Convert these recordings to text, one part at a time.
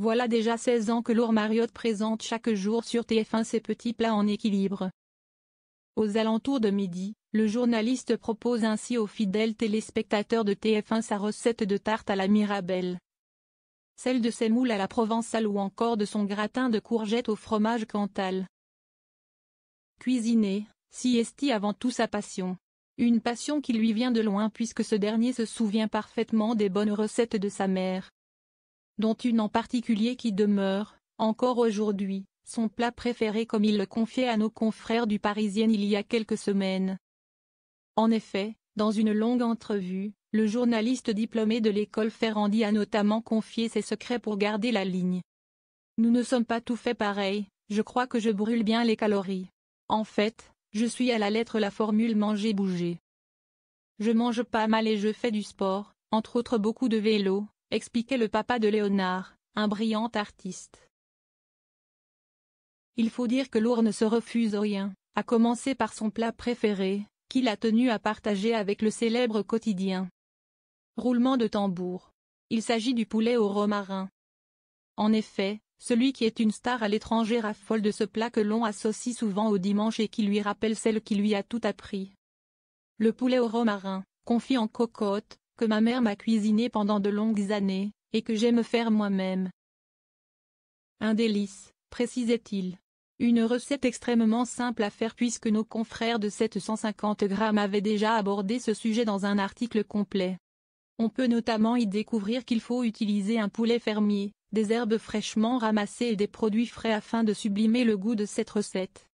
Voilà déjà 16 ans que Laure Mariotte présente chaque jour sur TF1 ses petits plats en équilibre. Aux alentours de midi, le journaliste propose ainsi aux fidèles téléspectateurs de TF1 sa recette de tarte à la Mirabelle. Celle de ses moules à la provençale ou encore de son gratin de courgettes au fromage Cantal. Cuisiner, est avant tout sa passion. Une passion qui lui vient de loin puisque ce dernier se souvient parfaitement des bonnes recettes de sa mère. Dont une en particulier qui demeure, encore aujourd'hui, son plat préféré comme il le confiait à nos confrères du Parisien il y a quelques semaines. En effet, dans une longue entrevue, le journaliste diplômé de l'école Ferrandi a notamment confié ses secrets pour garder la ligne. Nous ne sommes pas tout fait pareil, je crois que je brûle bien les calories. En fait, je suis à la lettre la formule manger-bouger. Je mange pas mal et je fais du sport, entre autres beaucoup de vélo, expliquait le papa de Léonard, un brillant artiste. Il faut dire que Laure ne se refuse rien, à commencer par son plat préféré, qu'il a tenu à partager avec le célèbre quotidien. Roulement de tambour. Il s'agit du poulet au romarin. En effet, celui qui est une star à l'étranger raffole de ce plat que l'on associe souvent au dimanche et qui lui rappelle celle qui lui a tout appris. Le poulet au romarin, confit en cocotte, que ma mère m'a cuisiné pendant de longues années, et que j'aime faire moi-même. Un délice, précisait-il. Une recette extrêmement simple à faire puisque nos confrères de 750 grammes avaient déjà abordé ce sujet dans un article complet. On peut notamment y découvrir qu'il faut utiliser un poulet fermier, des herbes fraîchement ramassées et des produits frais afin de sublimer le goût de cette recette.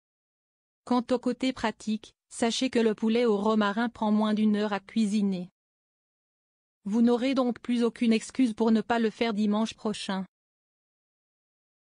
Quant au côté pratique, sachez que le poulet au romarin prend moins d'1 heure à cuisiner. Vous n'aurez donc plus aucune excuse pour ne pas le faire dimanche prochain.